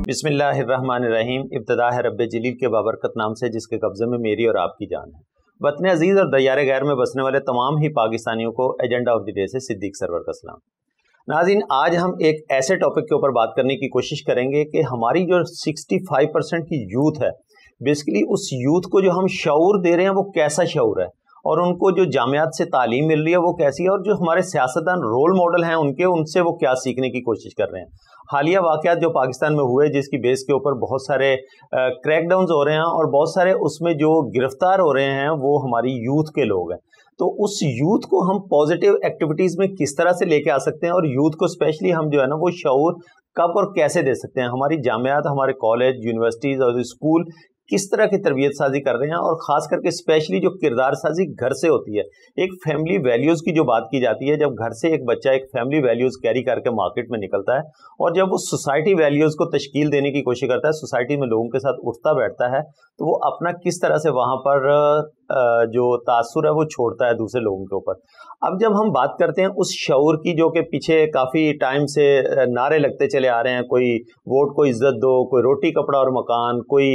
बिस्मिल्लाहिर्रहमानिर्रहीम। इब्तिदा है रब्बे जलील के बाबरकत नाम से जिसके कब्ज़े में मेरी और आपकी जान है। वतन अजीज़ और दयारे गैर में बसने वाले तमाम ही पाकिस्तानियों को एजेंडा ऑफ द डे से सिद्दीक सरवर का सलाम। नाज़रीन, आज हम एक ऐसे टॉपिक के ऊपर बात करने की कोशिश करेंगे कि हमारी जो 65% की यूथ है, बेसिकली उस यूथ को जो हम शऊर दे रहे हैं वो कैसा शऊर है, और उनको जो जामियात से तालीम मिल रही है वो कैसी है, और जो हमारे सियासतदान रोल मॉडल हैं उनसे वो क्या सीखने की कोशिश कर रहे हैं। हालिया वाक़यात जो पाकिस्तान में हुए, जिसकी बेस के ऊपर बहुत सारे क्रैकडाउन्स हो रहे हैं और बहुत सारे उसमें जो गिरफ्तार हो रहे हैं वो हमारी यूथ के लोग हैं। तो उस यूथ को हम पॉजिटिव एक्टिविटीज़ में किस तरह से लेके आ सकते हैं, और यूथ को स्पेशली हम जो है ना वो शऊर कब और कैसे दे सकते हैं। हमारी जामियात, हमारे कॉलेज, यूनिवर्सिटीज़ और स्कूल किस तरह की तरबियत साजी कर रहे हैं, और ख़ास करके स्पेशली जो किरदार साजी घर से होती है। एक फैमिली वैल्यूज़ की जो बात की जाती है, जब घर से एक बच्चा एक फैमिली वैल्यूज़ कैरी करके मार्केट में निकलता है और जब वो सोसाइटी वैल्यूज़ को तश्कील देने की कोशिश करता है, सोसाइटी में लोगों के साथ उठता बैठता है, तो वो अपना किस तरह से वहाँ पर जो तासुर है वो छोड़ता है दूसरे लोगों के ऊपर। अब जब हम बात करते हैं उस शऊर की, जो कि पीछे काफ़ी टाइम से नारे लगते चले आ रहे हैं, कोई वोट को इज्जत दो, कोई रोटी कपड़ा और मकान, कोई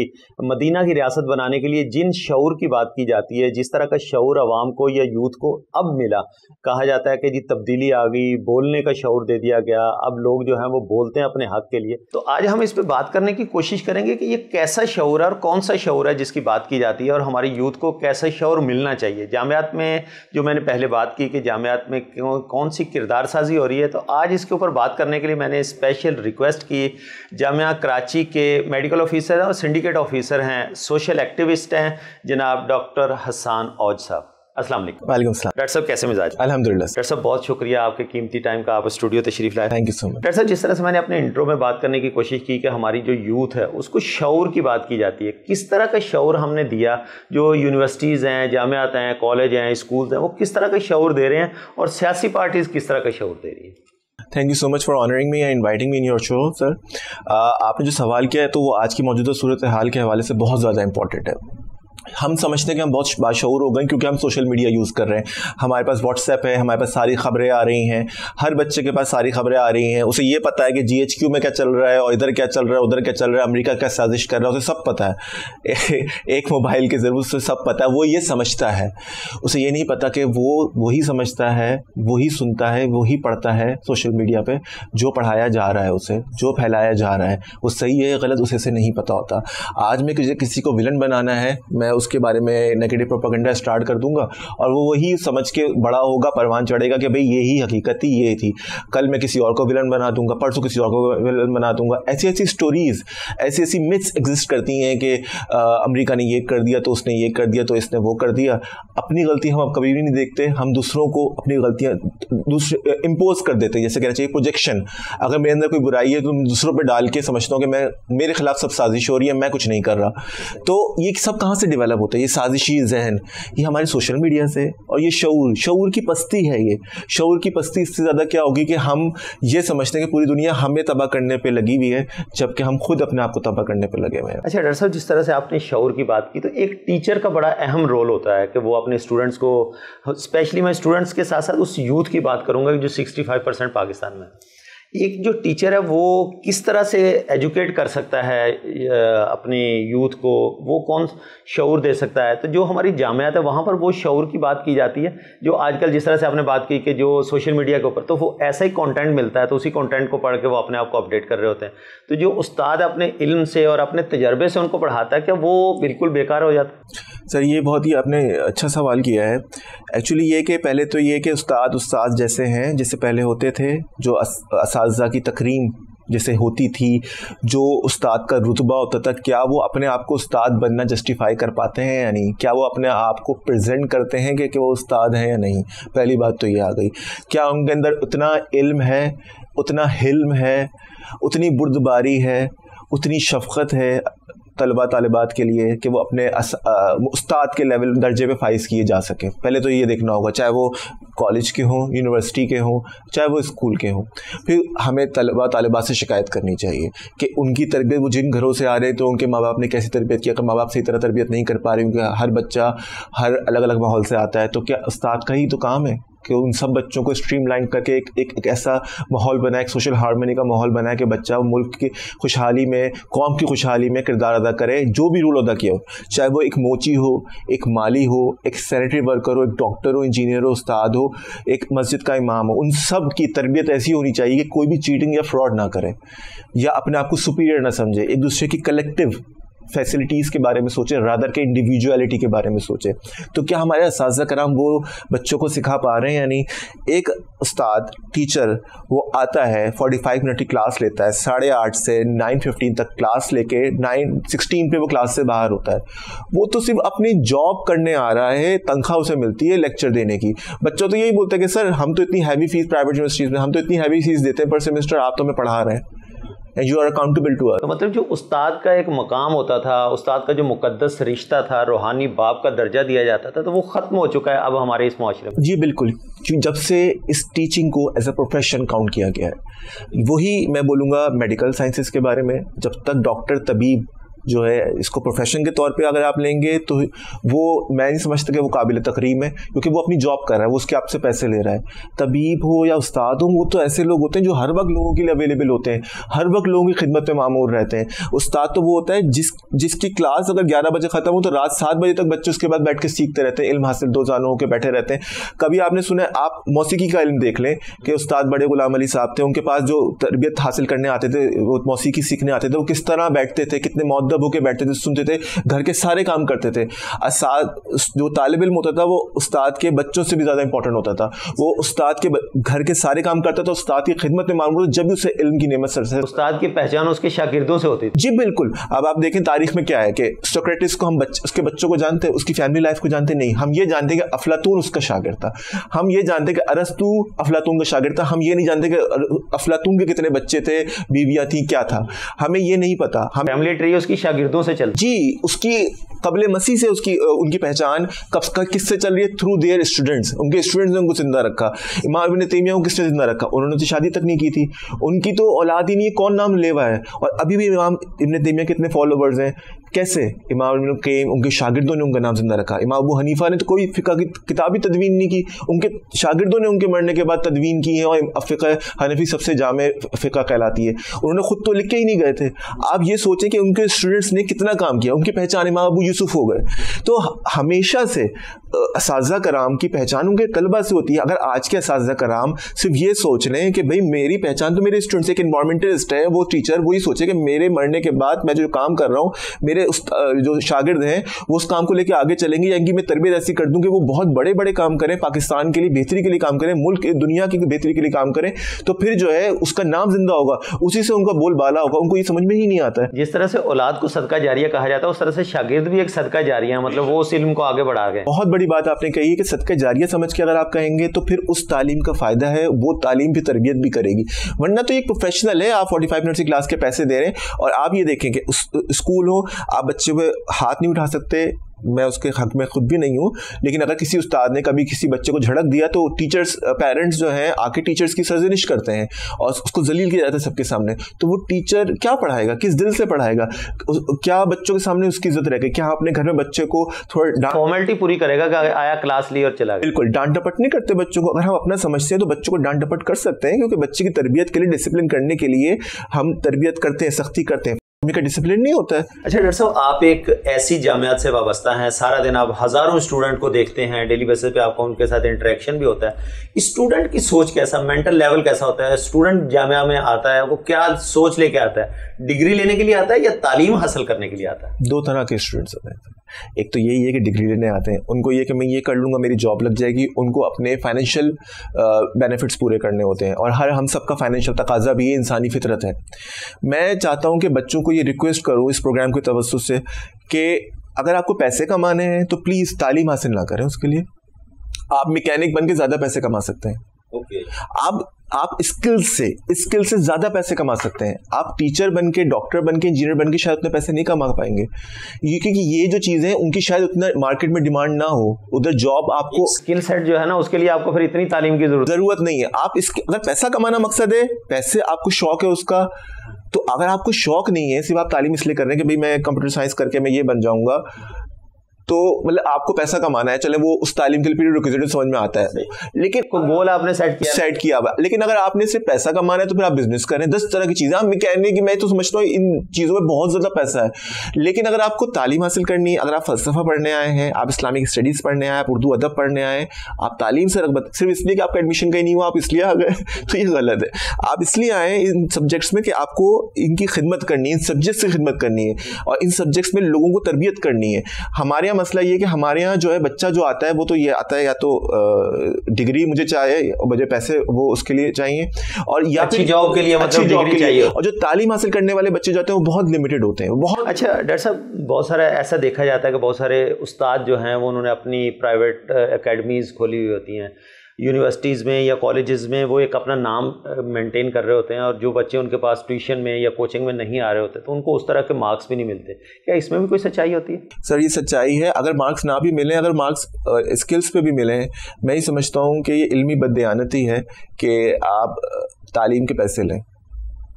मदीना की रियासत बनाने के लिए जिन शऊर की बात की जाती है, जिस तरह का शऊर अवाम को या यूथ को अब मिला, कहा जाता है कि जी तब्दीली आ गई, बोलने का शऊर दे दिया गया, अब लोग जो हैं वो बोलते हैं अपने हक के लिए। तो आज हम इस पे बात करने की कोशिश करेंगे कि ये कैसा शऊर है और कौन सा शऊर है जिसकी बात की जाती है, और हमारी यूथ को कैसा शऊर मिलना चाहिए। जामियात में जो मैंने पहले बात की कि जामियात में कौन सी किरदार साजी हो रही है, तो आज इसके ऊपर बात करने के लिए मैंने स्पेशल रिक्वेस्ट की जामिया कराची के मेडिकल ऑफिसर और सिंडिकेट ऑफिसर हैं, सोशल एक्टिविस्ट हैं, जनाब डॉक्टर हसन औज साहब। अस्सलाम वालेकुम। वालेकुम सलाम। डॉक्टर साहब कैसे मिजाज? अल्हम्दुलिल्लाह। डॉक्टर साहब बहुत शुक्रिया आपके कीमती टाइम का, आप स्टूडियो तशरीफ लाए। Thank you so much. Doctor साहब, जिस तरह से मैंने अपने इंट्रो में बात करने की कोशिश की कि हमारी जो यूथ है उसको शऊर की बात की जाती है, किस तरह का शऊर हमने दिया, जो यूनिवर्सिटीज़ हैं, जामियात हैं, कॉलेज हैं, स्कूल्स हैं, वो किस तरह का शऊर दे रहे हैं, और सियासी पार्टीज़ किस तरह का शऊर दे रही है। Thank you so much for honouring me and inviting me in your show sir. आपने जो सवाल किया है तो वो आज की मौजूदा सूरत हाल के हवाले से बहुत ज़्यादा इंपॉर्टेंट है। हम समझते हैं कि हम बहुत बाशऊर हो गए क्योंकि हम सोशल मीडिया यूज़ कर रहे हैं। हमारे पास व्हाट्सएप है, हमारे पास सारी खबरें आ रही हैं, हर बच्चे के पास सारी खबरें आ रही हैं। उसे ये पता है कि GHQ में क्या चल रहा है, और इधर क्या चल रहा है, उधर क्या चल रहा है, अमेरिका क्या साजिश कर रहा है, उसे सब पता है। एक मोबाइल के ज़रिए उसे सब पता है। वो ये समझता है, उसे ये नहीं पता कि वो वही समझता है, वही सुनता है, वही पढ़ता है सोशल मीडिया पर जो पढ़ाया जा रहा है, उसे जो फैलाया जा रहा है वो सही है गलत उसे नहीं पता होता। आज में किसी को विलन बनाना है, मैं उसके बारे में नेगेटिव प्रोपेगेंडा स्टार्ट कर दूंगा और वो वही समझ के बड़ा होगा, परवान चढ़ेगा कि भाई यही हकीकत थी, ये थी। कल मैं किसी और को विलन बना दूंगा, परसों किसी और को विलन बना दूंगा। ऐसी स्टोरीज, ऐसी मिथ्स एग्जिस्ट करती हैं कि अमेरिका ने ये कर दिया तो उसने ये कर दिया तो इसने वो कर दिया। अपनी गलती हम अब कभी भी नहीं देखते, हम दूसरों को अपनी गलतियां दूसरे इम्पोज कर देते हैं। जैसे कहना चाहिए प्रोजेक्शन। अगर मेरे अंदर कोई बुराई है तो मैं दूसरों पर डाल के समझता हूँ कि मैं मेरे खिलाफ सब साजिश हो रही है, मैं कुछ नहीं कर रहा। तो ये सब कहाँ से डेवलप होता है? ये साजिशी जहन ये हमारे सोशल मीडिया से, और ये शऊर की पस्ती है। ये शऊर की पस्ती इससे ज़्यादा क्या होगी कि हम ये समझते हैं कि पूरी दुनिया हमें तबाह करने पे लगी हुई है, जबकि हम खुद अपने आप को तबाह करने पे लगे हुए हैं। अच्छा डॉक्टर साहब, जिस तरह से आपने शऊर की बात की, तो एक टीचर का बड़ा अहम रोल होता है कि वो अपने स्टूडेंट्स को, स्पेशली मैं स्टूडेंट्स के साथ साथ उस यूथ की बात करूँगा जो 65% पाकिस्तान में, एक जो टीचर है वो किस तरह से एजुकेट कर सकता है अपनी यूथ को, वो कौन शऊर दे सकता है। तो जो हमारी जामियात है वहाँ पर वो शऊर की बात की जाती है, जो आजकल जिस तरह से आपने बात की कि जो सोशल मीडिया के ऊपर तो वो ऐसा ही कंटेंट मिलता है, तो उसी कंटेंट को पढ़ के वो अपने आप को अपडेट कर रहे होते हैं। तो जो उस्ताद अपने इल्म से और अपने तजर्बे से उनको पढ़ाता है, क्या वो बिल्कुल बेकार हो जाता है? सर ये बहुत ही आपने अच्छा सवाल किया है। एक्चुअली ये कि पहले तो ये कि उस्ताद जैसे हैं, जैसे पहले होते थे, जो असातिज़ा की तकरीम जैसे होती थी, जो उस्ताद का रुतबा होता था, क्या वो अपने आप को उस्ताद बनना जस्टिफाई कर पाते हैं या नहीं? क्या वो अपने आप को प्रेजेंट करते हैं कि वो उस्ताद हैं या नहीं? पहली बात तो ये आ गई। क्या उनके अंदर उतना इल्म है, उतना हिल्म है, उतनी बुर्दबारी है, उतनी शफ़क़त है तलबा तालिबात के लिए कि वो अपने उस्ताद के लेवल दर्जे पे फाइज किए जा सके? पहले तो ये देखना होगा, चाहे वो कॉलेज के हों, यूनिवर्सिटी के हों, चाहे वो स्कूल के हों। फिर हमें तलबा तालिबात से शिकायत करनी चाहिए कि उनकी तरबियत, वो जिन घरों से आ रहे तो उनके माँ बाप ने कैसी तरबियत किया, अगर माँ बाप सही तरह तरबियत नहीं कर पा रहे, क्योंकि हर बच्चा हर अलग अलग माहौल से आता है, तो क्या उस्ताद का ही तो काम है कि उन सब बच्चों को स्ट्रीमलाइन करके एक ऐसा माहौल बनाए, एक सोशल हार्मनी का माहौल बनाए कि बच्चा मुल्क की खुशहाली में, कौम की खुशहाली में किरदार अदा करे, जो भी रोल अदा किया हो, चाहे वो एक मोची हो, एक माली हो, एक सैनिटरी वर्कर हो, एक डॉक्टर हो, इंजीनियर हो, उस्ताद हो, एक मस्जिद का इमाम हो, उन सब की तरबियत ऐसी होनी चाहिए कि कोई भी चीटिंग या फ्रॉड ना करे या अपने आप को सुपीरियर ना समझे, एक दूसरे की कलेक्टिव फैसिलिटीज़ के बारे में सोचे रादर के इंडिविजुअलिटी के बारे में सोचे। तो क्या हमारे असातिज़ा कराम वो बच्चों को सिखा पा रहे हैं या नहीं? एक उस्ताद टीचर वो आता है 45 मिनट की क्लास लेता है, 8:30 से 9:15 तक क्लास लेके 9:16 पे वो क्लास से बाहर होता है। वो तो सिर्फ अपनी जॉब करने आ रहा है, तनख्वाह उसे मिलती है लेक्चर देने की। बच्चों तो यही बोलते हैं कि सर हम तो इतनी हैवी फीस प्राइवेट यूनिवर्सिटीज़ में, हम तो इतनी हैवी फीस देते हैं पर सेमेस्टर, आप तो हमें पढ़ा रहे हैं and you are accountable to us। तो मतलब जो उस्ताद का एक मकाम होता था, उस्ताद का जो मुकद्दस रिश्ता था, रूहानी बाप का दर्जा दिया जाता था, तो वो ख़त्म हो चुका है अब हमारे इस माशरे में। जी बिल्कुल, जब से इस टीचिंग को एज अ प्रोफेशन काउंट किया गया है। वही मैं बोलूँगा मेडिकल साइंसेस के बारे में, जब तक डॉक्टर तबीब जो है इसको प्रोफेशन के तौर पे अगर आप लेंगे तो वो मैं नहीं समझता कि वो काबिल तकरीम है, क्योंकि वो अपनी जॉब कर रहा है, वो उसके आपसे पैसे ले रहा है। तबीब हो या उस्ताद हो, वो तो ऐसे लोग होते हैं जो हर वक्त लोगों के लिए अवेलेबल होते हैं, हर वक्त लोगों की खिदमत में मामूर रहते हैं। उस्ताद तो वो होता है जिसकी क्लास अगर 11 बजे ख़त्म हो तो रात 7 बजे तक बच्चे उसके बाद बैठ के सीखते रहते हैं, इल्म हासिल दो जानों होकर बैठे रहते हैं। कभी आपने सुना है, आप मौसीकी का इल्म देख लें कि उस्ताद बड़े गुलाम अली साहब थे, उनके पास जो तरबियत हासिल करने आते थे, वो मौसीकी सीखने आते थे, वो किस तरह बैठते थे, कितने मुअद्दब होकर बैठते थे, सुनते थे, घर के सारे काम करते थे। जो तालिब इल्म होता था वो उस्ताद के बच्चों से भी ज़्यादा इंपॉर्टेंट होता था। वो उस्ताद के घर के सारे काम करता था, उस्ताद की खिदमत में मामूर, जब भी उसे इल्म की नेमत से उस्ताद की पहचान उसके शागिर्दों से होती थी। जी बिल्कुल। अब आप देखें तारीख में क्या है कि सोक्रेटिस को हम उसके बच्चों को जानते हैं, उसकी फैमिली लाइफ को जानते नहीं। हम ये जानते हैं कि अफलातून उसका शागिर्द था, हम ये जानते हैं कि अरस्तु अफलातून का शागिर्द था, हम ये नहीं जानते कि अफलातून के कितने बच्चे थे, बीवियां थी, क्या था, हमें ये नहीं पता। हम फैमिली ट्री उसकी शागिर्दों से चल जी, उसकी कबले मसीह से उनकी पहचान किससे चल रही है? Through their students. उनके स्टूडेंट्स ने उनको जिंदा रखा। इमाम इब्न तैमिया को किसने जिंदा रखा? उन्होंने तो शादी तक नहीं की थी, उनकी तो औलाद ही नहीं है, कौन नाम लेवा है? और अभी भी इमाम इब्न तैमिया कितने फॉलोवर्स हैं? कैसे? इमाम इब्न क़य्यिम, उनके शागिर्दों ने उनका नाम जिंदा रखा। इमाम अबू हनीफा ने तो कोई फ़िक़्ह की किताब ही तदवीन नहीं की, उनके शागिर्दों ने उनके मरने के बाद तदवीन की है, और फ़िक़्ह हनफी सबसे जामे फ़िक़्ह कहलाती है। उन्होंने खुद तो लिख के ही नहीं गए थे। आप ये सोचें कि उनके स्टूडेंट्स ने कितना काम किया, उनकी पहचान इमाम अबू यूसुफ हो गए। तो हमेशा से असातिज़ा कराम की पहचान उनके तलबा से होती है। अगर आज के असातिज़ा कराम सिर्फ ये सोच रहे हैं कि भाई मेरी पहचान तो मेरे स्टूडेंट्स, एक इन्वायरमेंटलिस्ट है, वो टीचर वही सोचे कि मेरे मरने के बाद मैं जो काम कर रहा हूँ, मेरे जो शागिर्द हैं वो उस काम को लेकर आगे चलेंगे, या इनकी मैं तरबियत ऐसी कर दूं कि वो बहुत बड़े बड़े काम करें, पाकिस्तान के लिए बेहतरी के लिए काम करें, मुल्क दुनिया की बेहतरी के लिए काम करें, तो फिर जो है उसका नाम जिंदा होगा, उसी से उनका बोलबाला होगा। उनको ये समझ में ही नहीं आता है। जिस तरह से औलाद को सदका जारिया कहा जाता है, उस तरह से शागिर्द भी एक सदका जारिया है, मतलब वो उस इल्म को आगे बढ़ा गए। बहुत बड़ी बात आपने कही है कि सदका जारिया समझ के अगर आप कहेंगे तो फिर उस तालीम का फायदा है, वो तालीम की तरबियत भी करेगी। वरना तो एक प्रोफेशनल है, आप 45 मिनट की क्लास के पैसे दे रहे हैं, और आप ये देखें कि स्कूल हो, आप बच्चे पे हाथ नहीं उठा सकते, मैं उसके हक में खुद भी नहीं हूँ, लेकिन अगर किसी उस्ताद ने कभी किसी बच्चे को झड़क दिया तो टीचर्स, पेरेंट्स जो हैं आके टीचर्स की सरजनिश करते हैं और उसको जलील किया जाता है सबके सामने। तो वो टीचर क्या पढ़ाएगा, किस दिल से पढ़ाएगा? क्या बच्चों के सामने उसकी इज्जत रहेगी? क्या अपने घर में बच्चे को थोड़ा फॉर्मेलिटी पूरी करेगा कि आया क्लास ली और चला गया? बिल्कुल, डांट डपट नहीं करते बच्चों को। अगर हम अपना समझते हैं तो बच्चों को डांट डपट कर सकते हैं, क्योंकि बच्चे की तरबियत के लिए, डिसिप्लिन करने के लिए हम तरबियत करते हैं, सख्ती करते हैं, का डिसिप्लिन नहीं होता है। अच्छा डॉक्टर साहब, आप एक ऐसी जामियात से वाबस्ता हैं, सारा दिन आप हज़ारों स्टूडेंट को देखते हैं, डेली बेसिस पे आपका उनके साथ इंटरेक्शन भी होता है। स्टूडेंट की सोच कैसा, मेंटल लेवल कैसा होता है? स्टूडेंट जामिया में आता है, वो क्या सोच लेके आता है? डिग्री लेने के लिए आता है या तालीम हासिल करने के लिए आता है? दो तरह के स्टूडेंट्स होते हैं। एक तो यही है कि डिग्री लेने आते हैं, उनको ये कि मैं ये कर लूँगा मेरी जॉब लग जाएगी, उनको अपने फाइनेंशियल बेनिफिट्स पूरे करने होते हैं, और हम सबका फाइनेंशियल तकाजा भी ये इंसानी फितरत है। मैं चाहता हूँ कि बच्चों को ये रिक्वेस्ट करूँ इस प्रोग्राम के तवज्जुह से कि अगर आपको पैसे कमाने हैं तो प्लीज़ तालीम हासिल ना करें उसके लिए। आप मैकेनिक बन के ज़्यादा पैसे कमा सकते हैं। आप स्किल से ज़्यादा पैसे कमा सकते हैं। आप टीचर बन के, डॉक्टर बन के, इंजीनियर बन के शायद उतने पैसे नहीं कमा पाएंगे, क्योंकि ये जो चीज़ें हैं उनकी शायद उतना मार्केट में डिमांड ना हो। उधर जॉब आपको, स्किल सेट जो है ना, उसके लिए आपको फिर इतनी तालीम की ज़रूरत नहीं है। आप अगर पैसा कमाना मकसद है, पैसे आपको शौक है उसका, तो अगर आपको शौक नहीं है, सिर्फ आप तालीम इसलिए कर रहे हैं कि भाई मैं कंप्यूटर साइंस करके मैं ये बन जाऊँगा, तो मतलब आपको पैसा कमाना है, चले वो उस तालीम के लिए प्रीरिक्विजिट समझ में आता है, लेकिन गोल आपने सेट किया हुआ। लेकिन अगर आपने सिर्फ पैसा कमाना है तो फिर आप बिजनेस करें, 10 तरह की चीजें। मैं कहने की मैं तो समझता हूँ इन चीजों में बहुत ज्यादा पैसा है, लेकिन अगर आपको तालीम हासिल करनी है, अगर आप फलसफा पढ़ने आए हैं, आप इस्लामिक स्टडीज पढ़ने आए, आप उर्दू अदब पढ़ने आए, आप तालीम से रगबत सिर्फ इसलिए कि आपका एडमिशन कहीं नहीं हुआ आप इसलिए आ गए तो ये गलत है। आप इसलिए आए इन सब्जेक्ट्स में कि आपको इनकी खिदमत करनी है, इन सब्जेक्ट्स की खिदमत करनी है और इन सब्जेक्ट्स में लोगों को तरबियत करनी है। हमारे यहाँ मसला ये कि हमारे यहाँ जो है बच्चा जो आता है वो तो ये आता है या तो डिग्री मुझे चाहिए, मुझे पैसे वो उसके लिए चाहिए, और या अच्छी जॉब के लिए मतलब डिग्री चाहिए। और जो तालीम हासिल करने वाले बच्चे जाते हैं वो बहुत लिमिटेड होते हैं, बहुत। अच्छा डॉक्टर साहब, बहुत सारा ऐसा देखा जाता है कि बहुत सारे उस्ताद जो हैं वो उन्होंने अपनी प्राइवेट एकेडमीज़ खोली हुई होती हैं, यूनिवर्सिटीज़ में या कॉलेजेस में, वो एक अपना नाम मेंटेन कर रहे होते हैं, और जो बच्चे उनके पास ट्यूशन में या कोचिंग में नहीं आ रहे होते तो उनको उस तरह के मार्क्स भी नहीं मिलते। क्या इसमें भी कोई सच्चाई होती है? सर ये सच्चाई है, अगर मार्क्स ना भी मिले, अगर मार्क्स स्किल्स पे भी मिले, मैं ही समझता हूँ कि ये इल्मी बददियानती है कि आप तालीम के पैसे लें।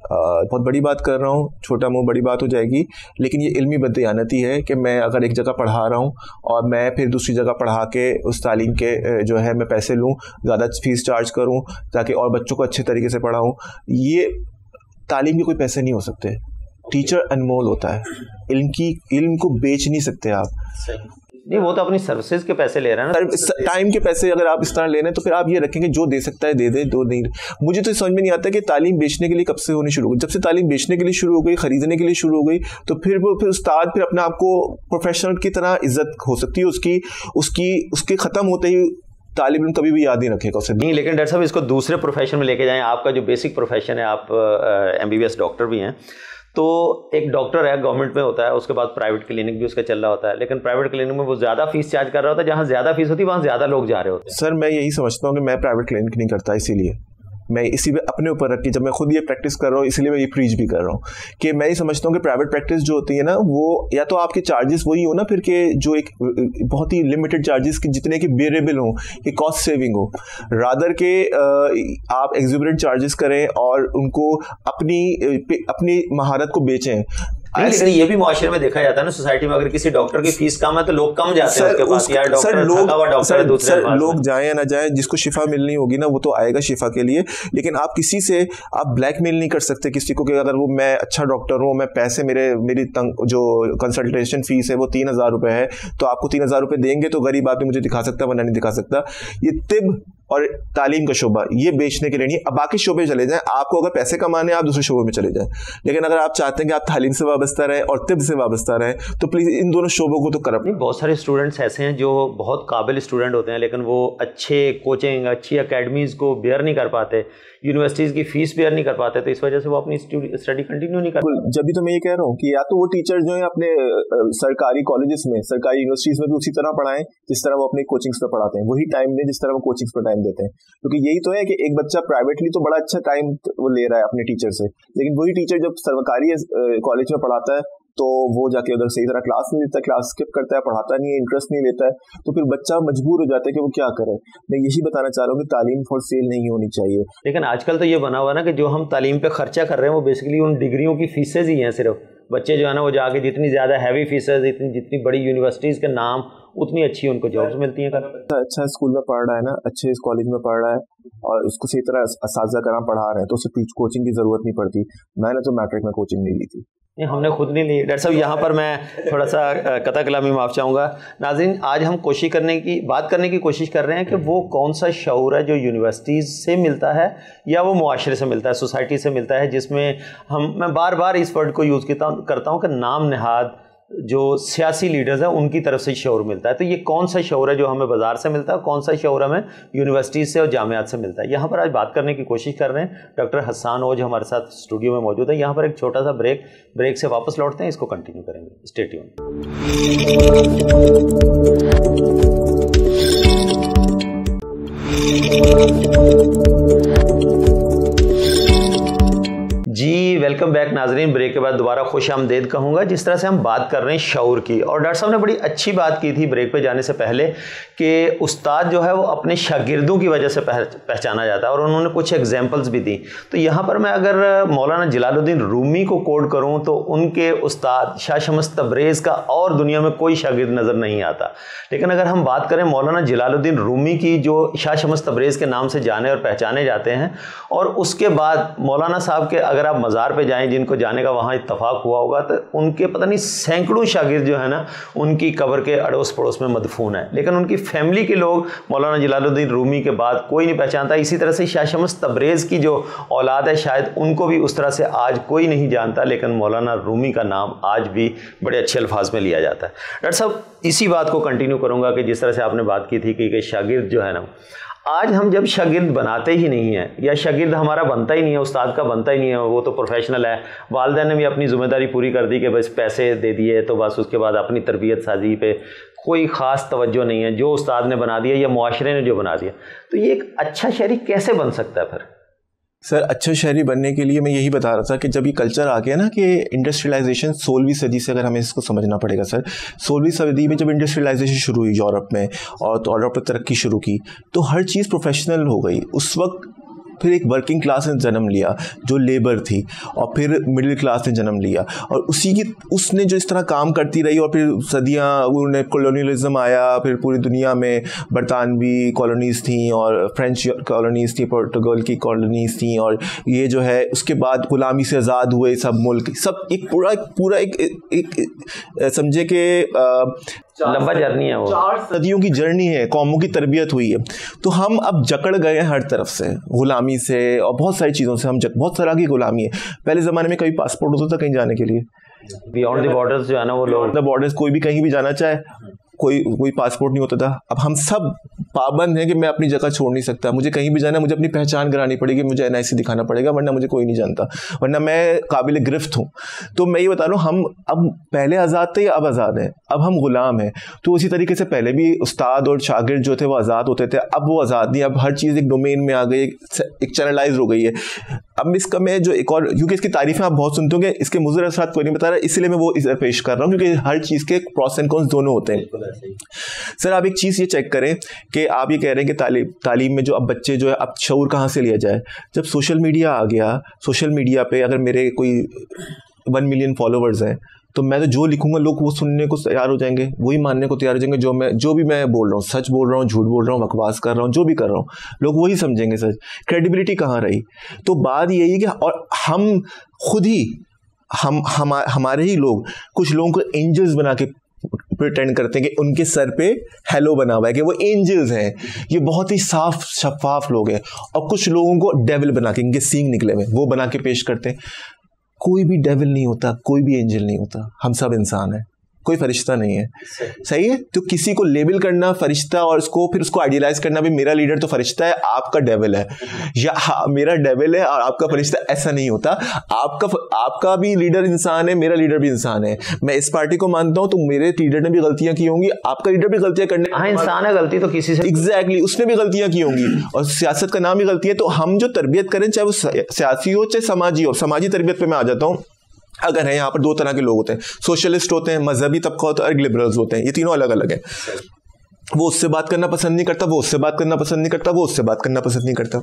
बहुत बड़ी बात कर रहा हूँ, छोटा मुंह बड़ी बात हो जाएगी, लेकिन ये इल्मी बददियानती है कि मैं अगर एक जगह पढ़ा रहा हूँ और मैं फिर दूसरी जगह पढ़ा के उस तालीम के जो है मैं पैसे लूँ, ज़्यादा फीस चार्ज करूँ ताकि और बच्चों को अच्छे तरीके से पढ़ाऊँ। ये तालीम के कोई पैसे नहीं हो सकते। टीचर अनमोल होता है, इल्म को बेच नहीं सकते आप। नहीं, वो तो अपनी सर्विसेज के पैसे ले रहा है ना, टाइम के पैसे अगर आप इस तरह ले रहे हैं तो फिर आप ये रखेंगे जो दे सकता है दे दे, दो नहीं। मुझे तो समझ में नहीं आता कि तालीम बेचने के लिए कब से होनी शुरू हो गई। जब से तालीम बेचने के लिए शुरू हो गई, खरीदने के लिए शुरू हो गई, तो फिर उस्ताद फिर अपने आप को प्रोफेशनल की तरह इज्जत हो सकती है उसके खत्म होते ही तालिब इल्म कभी भी याद नहीं रखेगा उसे। नहीं, लेकिन डॉक्टर साहब इसको दूसरे प्रोफेशन में लेके जाएं। आपका जो बेसिक प्रोफेशन है, आप MBBS डॉक्टर भी हैं, तो एक डॉक्टर है गवर्नमेंट में होता है, उसके बाद प्राइवेट क्लिनिक भी उसका चल रहा होता है, लेकिन प्राइवेट क्लिनिक में वो ज़्यादा फीस चार्ज कर रहा होता है, जहाँ ज़्यादा फीस होती है वहाँ ज़्यादा लोग जा रहे होते हैं। सर मैं यही समझता हूँ कि मैं प्राइवेट क्लिनिक नहीं करता, इसीलिए मैं इसी में अपने ऊपर रख के जब मैं खुद ये प्रैक्टिस कर रहा हूँ, इसलिए मैं ये प्रीच भी कर रहा हूँ कि मैं ही समझता हूँ कि प्राइवेट प्रैक्टिस जो होती है ना, वो या तो आपके चार्जेस वही हो ना फिर के जो एक बहुत ही लिमिटेड चार्जेस की जितने की बेरेबल हो, कि कॉस्ट सेविंग हो, रादर के आप एग्जिबिटेड चार्जेस करें और उनको अपनी महारत को बेचें। लेकिन ये भी मुआशरे में देखा जाता है ना, सोसाइटी में अगर किसी डॉक्टर की फीस कम है तो लोग कम जाते हैं उसके पास। यार डॉक्टर लोग जाए या ना जाए, जिसको शिफा मिलनी होगी ना वो तो आएगा शिफा के लिए, लेकिन आप किसी से आप ब्लैकमेल नहीं कर सकते किसी को कि अगर वो मैं अच्छा डॉक्टर हूँ, मैं पैसे मेरी जो कंसल्टेशन फीस है वो 3,000 रुपये है, तो आपको 3,000 रुपये देंगे तो गरीब आदमी मुझे दिखा सकता है, वरना नहीं दिखा सकता। ये तिब और तालीम का शोबा ये बेचने के लिए नहीं। अब बाकी शोबे चले जाएं, आपको अगर पैसे कमाने हैं आप दूसरे शोबे में चले जाएं, लेकिन अगर आप चाहते हैं कि आप तालीम से वाबस्ता रहे और तिब से वाबस्ता रहे तो प्लीज इन दोनों शोबों को तो करप। बहुत सारे स्टूडेंट्स ऐसे हैं जो बहुत काबिल स्टूडेंट होते हैं, लेकिन वो अच्छे कोचिंग, अच्छी अकेडमीज को बेयर नहीं कर पाते, यूनिवर्सिटीज़ की फीस बेयर नहीं कर पाते, तो इस वजह से वो अपनी स्टडी कंटिन्यू नहीं कर। जब भी तो मैं ये कह रहा हूँ कि या तो वो टीचर जो है अपने सरकारी कॉलेजेस में, सरकारी यूनिवर्सिटीज में भी उसी तरह पढ़ाएं जिस तरह वो अपने कोचिंग्स पे पढ़ाते हैं, वही टाइम दें जिस तरह वो कोचिंग्स पर टाइम देते हैं। क्योंकि यही तो है कि एक बच्चा प्राइवेटली तो बड़ा अच्छा टाइम वो ले रहा है अपने टीचर से, लेकिन वही टीचर जब सरकारी कॉलेज में पढ़ाता है तो वो जाके उधर सही तरह क्लास नहीं लेता, क्लास स्किप करता है, पढ़ाता नहीं है, इंटरेस्ट नहीं लेता है, तो फिर बच्चा मजबूर हो जाता है कि वो क्या करे। मैं यही बताना चाह रहा हूँ कि तालीम फॉर सेल नहीं होनी चाहिए। लेकिन आजकल तो ये बना हुआ ना कि जो हम तालीम पे खर्चा कर रहे हैं वो बेसिकली उन डिग्रियों की फीसेज ही हैं। सिर्फ बच्चे जो है ना वो जाके जितनी ज़्यादा हैवी फीसेज, जितनी बड़ी यूनिवर्सिटीज़ के नाम, उतनी अच्छी उनको जॉब्स मिलती हैं। अच्छा स्कूल में पढ़ रहा है ना, अच्छे इस कॉलेज में पढ़ रहा है और उसको सही तरह असातिज़ा कराम पढ़ा रहे हैं तो उसे कोचिंग की ज़रूरत नहीं पड़ती। मैंने तो मैट्रिक में कोचिंग नहीं ली थी। नहीं, हमने खुद नहीं ली। डॉक्टर साहब यहाँ पर मैं थोड़ा सा कता कलामी माफ़ चाहूँगा। नाज़रीन, आज हम बात करने की कोशिश कर रहे हैं कि वो कौन सा शऊर है जो यूनिवर्सिटीज़ से मिलता है या वो मुआशरे से मिलता है, सोसाइटी से मिलता है, जिसमें मैं बार बार इस वर्ड को यूज़ करता हूँ कि नाम नहाद जो सियासी लीडर्स हैं उनकी तरफ से शऊर मिलता है। तो ये कौन सा शऊर है जो हमें बाज़ार से मिलता है, कौन सा शऊर हमें यूनिवर्सिटीज़ से और जामियात से मिलता है, यहाँ पर आज बात करने की कोशिश कर रहे हैं। डॉक्टर हसन ओज हमारे साथ स्टूडियो में मौजूद है। यहाँ पर एक छोटा सा ब्रेक से वापस लौटते हैं, इसको कंटिन्यू करेंगे। Stay tune. जी वेलकम बैक नाजरीन। ब्रेक के बाद दोबारा खुशामदीद कहूँगा। जिस तरह से हम बात कर रहे हैं शऊर की, और डॉक्टर साहब ने बड़ी अच्छी बात की थी ब्रेक पे जाने से पहले कि उस्ताद जो है वो अपने शागिर्दों की वजह से पहचाना जाता है, और उन्होंने कुछ एग्जांपल्स भी दी। तो यहाँ पर मैं अगर मौलाना जलालुद्दीन रूमी को कोट करूँ तो उनके उस्ताद शाह शम्स तबरेज़ का और दुनिया में कोई शागिर्द नज़र नहीं आता। लेकिन अगर हम बात करें मौलाना जलालुद्दीन रूमी की, जो शाह शम्स तबरेज़ के नाम से जाने और पहचाने जाते हैं, और उसके बाद मौलाना साहब के अगर आप मज़ार पे जाएं, जिनको जाने का वहाँ इत्तफाक हुआ होगा, तो उनके पता नहीं सैकड़ों शागिर्द जो है ना उनकी कब्र के अड़ोस पड़ोस में मदफून है, लेकिन उनकी फैमिली के लोग मौलाना जलालुद्दीन रूमी के बाद कोई नहीं पहचानता। इसी तरह से शाह शम्स तबरेज़ की जो औलाद है शायद उनको भी उस तरह से आज कोई नहीं जानता, लेकिन मौलाना रूमी का नाम आज भी बड़े अच्छे अल्फाज में लिया जाता है। डॉक्टर साहब, इसी बात को कंटिन्यू करूँगा कि जिस तरह से आपने बात की थी कि शागिर्द जो है ना, आज हम जब शागिर्द बनाते ही नहीं है, या शागिर्द हमारा बनता ही नहीं है, उस्ताद का बनता ही नहीं है, वो तो प्रोफेशनल है, वालिदैन ने भी अपनी ज़िम्मेदारी पूरी कर दी कि बस पैसे दे दिए तो बस उसके बाद अपनी तरबियत साजी पे कोई ख़ास तवज्जो नहीं है, जो उस्ताद ने बना दिया या मुआशरे ने जो बना दिया, तो ये एक अच्छा शहरी कैसे बन सकता है फिर? सर, अच्छा शहरी बनने के लिए मैं यही बता रहा था कि जब ये कल्चर आ गया ना कि इंडस्ट्रियलाइजेशन 16वीं सदी से, अगर हमें इसको समझना पड़ेगा सर, 16वीं सदी में जब इंडस्ट्रियलाइजेशन शुरू हुई यूरोप में और तो यूरोप में तरक्की शुरू की, तो हर चीज़ प्रोफेशनल हो गई। उस वक्त फिर एक वर्किंग क्लास ने जन्म लिया जो लेबर थी, और फिर मिडिल क्लास ने जन्म लिया, और उसने जो इस तरह काम करती रही, और फिर सदियाँ उन्हें कॉलोनियलिज्म आया, फिर पूरी दुनिया में बरतानवी कॉलोनीज़ थी और फ्रेंच कॉलोनीज़ थी, पुर्तगाल की कॉलोनीज़ थी, और ये जो है उसके बाद गुलामी से आज़ाद हुए सब मुल्क, सब एक पूरा एक समझे कि लंबा जर्नी है, वो 4 सदियों की जर्नी है, कौमों की तरबियत हुई है। तो हम अब जकड़ गए हैं हर तरफ से, गुलामी से और बहुत सारी चीज़ों से, हम बहुत तरह की गुलामी है। पहले ज़माने में कभी पासपोर्ट होता था कहीं जाने के लिए, बियॉन्ड द बॉर्डर्स जो है ना, वो लोग द बॉर्डर्स, कोई भी कहीं भी जाना चाहे कोई पासपोर्ट नहीं होता था। अब हम सब पाबंद हैं कि मैं अपनी जगह छोड़ नहीं सकता, मुझे कहीं भी जाना है, मुझे अपनी पहचान करानी पड़ेगी, मुझे NIC दिखाना पड़ेगा, वरना मुझे कोई नहीं जानता, वरना मैं काबिल गिरफ्त हूँ। तो मैं ये बता रहा हूँ, हम अब पहले आज़ाद थे या अब आज़ाद हैं? अब हम गुलाम हैं। तो उसी तरीके से पहले भी उस्ताद और शागिर्द जो थे वो आज़ाद होते थे, अब वो आज़ाद नहीं, अब हर चीज़ एक डोमेन में आ गई, एक चैनलाइज हो गई है। अब इसका मैं जो एक और, क्योंकि इसकी तारीफ़ें आप बहुत सुनते होंगे, इसके मुज़र असरात कोई नहीं बता रहा, इसलिए मैं वो पेश कर रहा हूँ, क्योंकि हर चीज़ के प्रॉस एंड कॉन्स दोनों होते हैं। सर, आप एक चीज़ ये चेक करें कि आप ये कह रहे हैं कि तालीम में जो अब बच्चे जो है, अब शऊर कहाँ से लिया जाए? जब सोशल मीडिया आ गया, सोशल मीडिया पे अगर मेरे कोई 1 मिलियन फॉलोवर्स हैं, तो मैं तो जो लिखूंगा लोग वो सुनने को तैयार हो जाएंगे, वही मानने को तैयार हो जाएंगे, जो भी मैं बोल रहा हूँ, सच बोल रहा हूँ, झूठ बोल रहा हूँ, बकवास कर रहा हूँ, जो भी कर रहा हूँ, लोग वही समझेंगे सच। क्रेडिबिलिटी कहाँ रही? तो बात यही है कि, और हम खुद ही हमारे ही लोग कुछ लोगों को एंजल्स बना के प्रिटेंड करते हैं कि उनके सर पे हेलो बना हुआ है, कि वो एंजल्स हैं, ये बहुत ही साफ शफाफ लोग हैं, और कुछ लोगों को डेविल बना के, इनके सींग निकले हुए, वो बना के पेश करते हैं। कोई भी डेविल नहीं होता, कोई भी एंजल नहीं होता, हम सब इंसान हैं, कोई फरिश्ता नहीं है। सही है? तो किसी को लेबल करना फरिश्ता और फिर उसको आइडियलाइज करना भी, मेरा लीडर तो फरिश्ता है, आपका डेविल है, या मेरा डेविल है और आपका फरिश्ता, ऐसा नहीं होता। आपका भी लीडर इंसान है, मेरा लीडर भी इंसान है। मैं इस पार्टी को मानता हूं तो मेरे लीडर ने भी गलतियां की होंगी, आपका लीडर भी गलतियां करने, हाँ, इंसान है, गलती तो किसी से, एग्जैक्टली, उसने भी गलतियां की होंगी, और सियासत का नाम ही गलती है। तो हम जो तरबियत करें, चाहे वो सियासी हो चाहे समाजी हो, समाजी तरबियत पे मैं आ जाता हूँ। अगर है, यहाँ पर 2 तरह के लोग होते हैं, सोशलिस्ट होते हैं, मजहबी तबका होता है, और लिबरल्स होते हैं, ये तीनों अलग अलग है। वो उससे बात करना पसंद नहीं करता, वो उससे बात करना पसंद नहीं करता, वो उससे बात करना पसंद नहीं करता।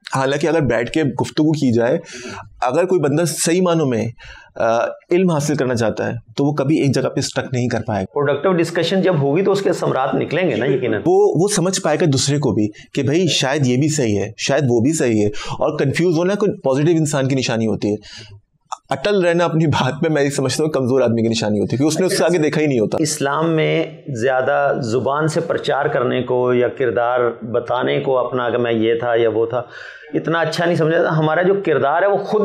हालांकि अगर बैठ के गुफ्तगू की जाए, अगर कोई बंदा सही मानों में इल्म हासिल करना चाहता है, तो वो कभी एक जगह पे स्टक नहीं कर पाएगा। प्रोडक्टिव डिस्कशन जब होगी तो उसके सम्राट निकलेंगे ना, यकीनन। वो समझ पाएगा दूसरे को भी कि भाई शायद ये भी सही है, शायद वो भी सही है, और कंफ्यूज होना कोई पॉजिटिव इंसान की निशानी होती है। अटल रहना अपनी बात में, मैं समझता हूँ कमज़ोर आदमी की निशानी होती है, क्योंकि उसने उससे आगे देखा ही नहीं होता। इस्लाम में ज़्यादा ज़ुबान से प्रचार करने को या किरदार बताने को अपना, कि मैं ये था या वो था, इतना अच्छा नहीं समझा जाता। हमारा जो किरदार है वो खुद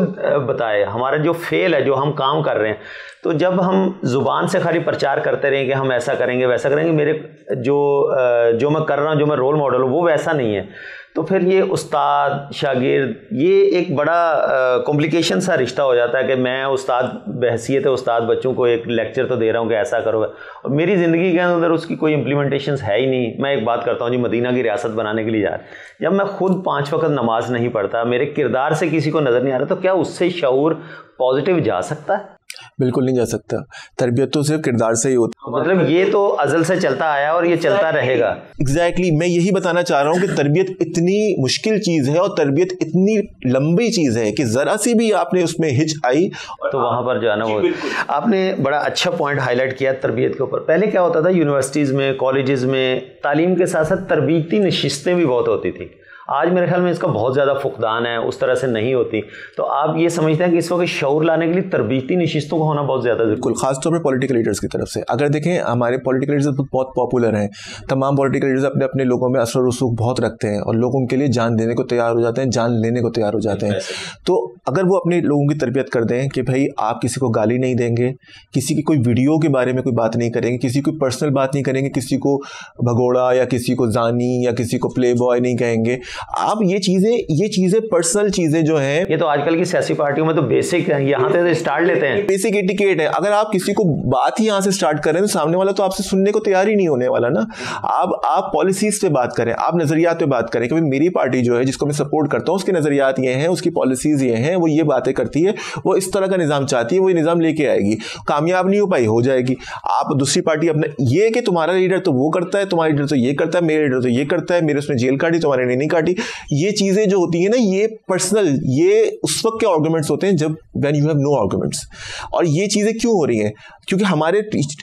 बताए, हमारा जो फेल है, जो हम काम कर रहे हैं। तो जब हम ज़ुबान से खाली प्रचार करते रहें कि हम ऐसा करेंगे वैसा करेंगे, मेरे जो मैं कर रहा हूँ, जो मैं रोल मॉडल हूँ, वो वैसा नहीं है। तो फिर ये उस्ताद शागिर्द ये एक बड़ा कॉम्प्लिकेशन सा रिश्ता हो जाता है कि मैं उस्ताद बहैसियत उस्ताद बच्चों को एक लेक्चर तो दे रहा हूँ कि ऐसा करो, और मेरी ज़िंदगी के अंदर उसकी कोई इम्प्लीमेंटेशन है ही नहीं। मैं एक बात करता हूँ जी, मदीना की रियासत बनाने के लिए जा रहा, जब मैं खुद 5 वक्त नमाज नहीं पढ़ता, मेरे किरदार से किसी को नज़र नहीं आ रहा, तो क्या उससे शऊर पॉजिटिव जा सकता है? बिल्कुल नहीं जा सकता। तरबियत तो सिर्फ किरदार से ही होती है। मतलब ये तो अज़ल से चलता आया और ये चलता रहेगा। एग्जैक्टली मैं यही बताना चाह रहा हूँ कि तरबियत इतनी मुश्किल चीज़ है और तरबियत इतनी लंबी चीज़ है कि ज़रा सी भी आपने उसमें हिच आई तो वहाँ पर जो है ना वो आपने बड़ा अच्छा पॉइंट हाईलाइट किया तरबियत के ऊपर। पहले क्या होता था, यूनिवर्सिटीज़ में कॉलेजेस में तालीम के साथ साथ तरबियती नशिस्तें भी बहुत होती थी। आज मेरे ख्याल में इसका बहुत ज़्यादा फुकदान है, उस तरह से नहीं होती। तो आप ये समझते हैं कि इस वक्त शऊर लाने के लिए तरबियती नशिस्तों का होना बहुत ज़्यादा बिल्कुल, खासतौर पर पॉलिटिकल लीडर्स की तरफ से। अगर देखें हमारे पॉलिटिकल लीडर्स बहुत पॉपुलर हैं, तमाम पॉलिटिकल लीडर्स अपने अपने लोगों में असर रसूख बहुत रखते हैं और लोग उनके लिए जान देने को तैयार हो जाते हैं, जान लेने को तैयार हो जाते हैं। तो अगर वो अपने लोगों की तरबियत कर दें कि भाई आप किसी को गाली नहीं देंगे, किसी की कोई वीडियो के बारे में कोई बात नहीं करेंगे, किसी को पर्सनल बात नहीं करेंगे, किसी को भगोड़ा या किसी को जानी या किसी को प्ले बॉय नहीं कहेंगे, आप ये चीजें पर्सनल चीजें जो हैं, ये तो आजकल की सियासी पार्टियों में तो बेसिक है, यहाँ से स्टार्ट लेते हैं, बेसिक एटिकेट है। अगर आप किसी को बात ही यहाँ से स्टार्ट करें तो सामने वाला तो आपसे सुनने को तैयार ही नहीं होने वाला ना। आप पॉलिसीज पे बात करें, आप नजरियात पे बात करें कि भाई मेरी पार्टी जो है जिसको मैं सपोर्ट करता हूँ उसके नजरियात ये हैं, उसकी पॉलिसीज ये हैं, वो ये बातें करती है, वो इस तरह का निजाम चाहती है, वो ये निजाम लेके आएगी, कामयाब नहीं हो पाई हो जाएगी। आप दूसरी पार्टी अपना ये कि तुम्हारा लीडर तो वो करता है, तुम्हारा लीडर तो ये करता है, मेरा लीडर तो ये करता है, मेरे उसने जेल काटी, तुम्हारे ने नहीं काटी, ये चीजें जो होती है ना, ये पर्सनल, ये उस वक्त के आर्गुमेंट्स होते हैं जब when you have no arguments. और ये चीजें क्यों हो रही हैं? क्योंकि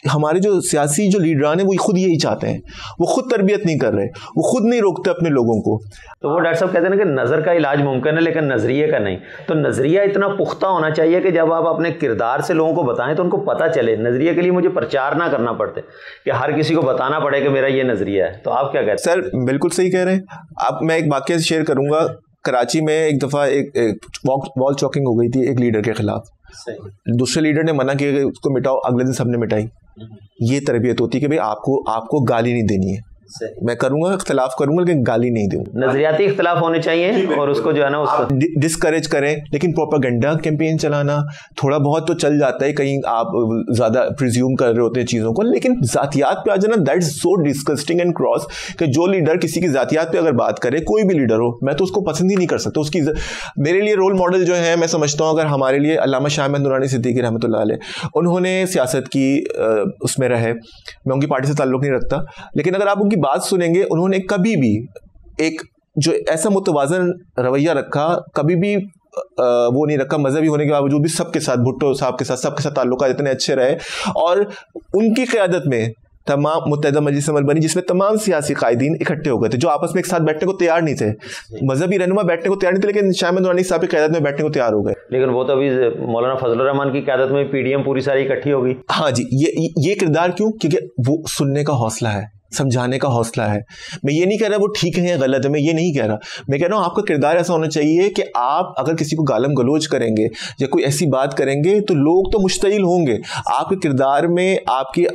हमारे जो सियासी जो लीडरान है वो खुद यही चाहते हैं, वो खुद तरबियत नहीं कर रहे, वो खुद नहीं रोकते अपने लोगों को। तो वो डॉक्टर साहब कहते हैं ना कि नज़र का इलाज मुमकिन है लेकिन नजरिए का नहीं। तो नजरिया इतना पुख्ता होना चाहिए कि जब आप अपने किरदार से लोगों को बताएं तो उनको पता चले। नजरिए के लिए मुझे प्रचार ना करना पड़ते कि हर किसी को बताना पड़े कि मेरा ये नजरिया है। तो आप क्या कहते हैं? सर बिल्कुल सही कह रहे हैं आप। मैं एक वाकया शेयर करूंगा। कराची में एक दफ़ा एक वॉल चॉकिंग हो गई थी एक लीडर के खिलाफ। दूसरे लीडर ने मना किया कि उसको मिटाओ, अगले दिन सबने मिटाई। ये तरबियत होती है कि भाई आपको गाली नहीं देनी है, मैं करूंगा इख्तिलाफ करूंगा लेकिन गाली नहीं दूंगा। नजरियाती इख्तिलाफ होने चाहिए और उसको जो है ना उसको डिस्करेज करें। लेकिन प्रोपेगेंडा कैंपेन चलाना थोड़ा बहुत तो चल जाता है, कहीं आप ज्यादा प्रिज्यूम कर रहे होते हैं चीजों को, लेकिन जातियात पे आ जाना that is so disgusting and cross कि जो लीडर किसी की जातियात पे अगर बात करे, कोई भी लीडर हो, मैं तो उसको पसंद ही नहीं कर सकता। उसकी मेरे लिए रोल मॉडल जो है, मैं समझता हूँ अगर हमारे लिए अल्लामा शाह अहमद नूरानी सिद्दीकी रहमतुल्लाह अलैह, उन्होंने सियासत की उसमें रहे, मैं उनकी पार्टी से ताल्लुक नहीं रखता, लेकिन अगर आप उनकी बात सुनेंगे, उन्होंने कभी भी एक जो ऐसा मुतवाज़न रवैया रखा, कभी भी वो नहीं रखा, मजहबी होने के बावजूद भी सबके साथ, भुट्टो साहब के साथ, सबके साथ ताल्लुकात इतने अच्छे रहे। और उनकी क़यादत में तमाम मुत्तहिदा मजलिस अमल बनी जिसमें तमाम सियासी कायदीन इकट्ठे हो गए थे जो आपस में एक साथ बैठने को तैयार नहीं थे। मजहबी रहनुमा बैठने को तैयार नहीं थे, लेकिन शाह अहमद नूरानी साहब की क़यादत में बैठने को तैयार हो गए। लेकिन वो तो अभी मौलाना फजलुर रहमान की क़यादत में पीडीएम पूरी सारी इकट्ठी हो गई। हाँ जी, ये किरदार क्यों? क्योंकि वो सुनने का हौसला है, समझाने का हौसला है। मैं ये नहीं कह रहा वो ठीक है या गलत है, मैं ये नहीं कह रहा। मैं कह रहा हूँ आपका किरदार ऐसा होना चाहिए कि आप अगर किसी को गालम गलोच करेंगे या कोई ऐसी बात करेंगे तो लोग तो मुश्तइल होंगे। आपके किरदार में, आपकी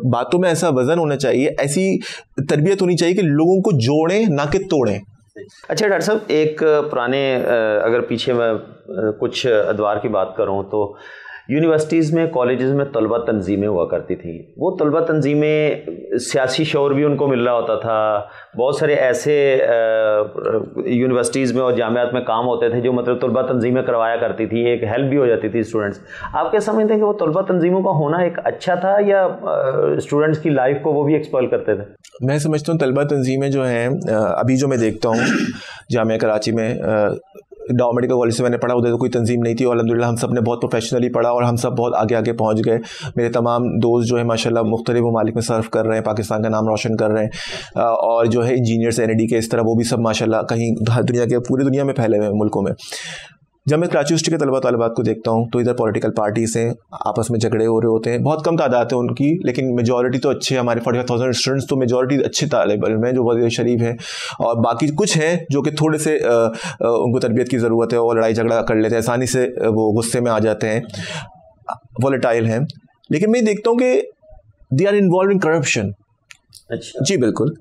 बातों में ऐसा वजन होना चाहिए, ऐसी तरबियत होनी चाहिए कि लोगों को जोड़ें ना कि तोड़ें। अच्छा डॉक्टर साहब, एक पुराने अगर पीछे मैं कुछ अदवार की बात करूँ तो यूनिवर्सिटीज़ में, कॉलेजेस में तलबा तंजीमें हुआ करती थी। वो तलबा तंजीमें सियासी शौर भी उनको मिल रहा होता था। बहुत सारे ऐसे यूनिवर्सिटीज़ में और जामियात में काम होते थे जो मतलब तलबा तंजीमें करवाया करती थी, एक हेल्प भी हो जाती थी स्टूडेंट्स। आप क्या समझते हैं कि वो तलबा तंजीमों का होना एक अच्छा था या स्टूडेंट्स की लाइफ को वो भी एक्सपॉइल करते थे? मैं समझता हूँ तलबा तंजीमें जो हैं, अभी जो मैं देखता हूँ जामिया कराची में, डाउ मेडिकल कॉलेज से मैंने पढ़ा, उधर तो कोई तंजीम नहीं थी और अल्हम्दुलिल्लाह हम सब ने बहुत प्रोफेशनली पढ़ा और हम सब बहुत आगे आगे पहुंच गए। मेरे तमाम दोस्त जो है माशाल्लाह मुख्तलिफ ममालिक में सर्व कर रहे हैं, पाकिस्तान का नाम रोशन कर रहे हैं, और जो है इंजीनियर्स NID के इस तरह वो भी सब माशाल्लाह कहीं दुनिया के पूरी दुनिया में फैले हुए हैं मुल्कों में। जब मैं कराची यूनिवर्सिटी के तलबा तलबात को देखता हूँ तो इधर पॉलिटिकल पार्टीज हैं, आपस में झगड़े हो रहे होते हैं, बहुत कम तादाद है उनकी, लेकिन मेजॉरिटी तो अच्छे, हमारे 45,000 स्टूडेंट्स तो मेजॉरिटी अच्छे तालिब इल्म हैं जो बहुत शरीफ हैं, और बाकी कुछ हैं जो कि थोड़े से उनको तरबियत की ज़रूरत है और लड़ाई झगड़ा कर लेते हैं, आसानी से वो गुस्से में आ जाते हैं, वॉलेटाइल हैं। लेकिन मैं देखता हूँ कि they are involve in corruption. अच्छा। जी बिल्कुल,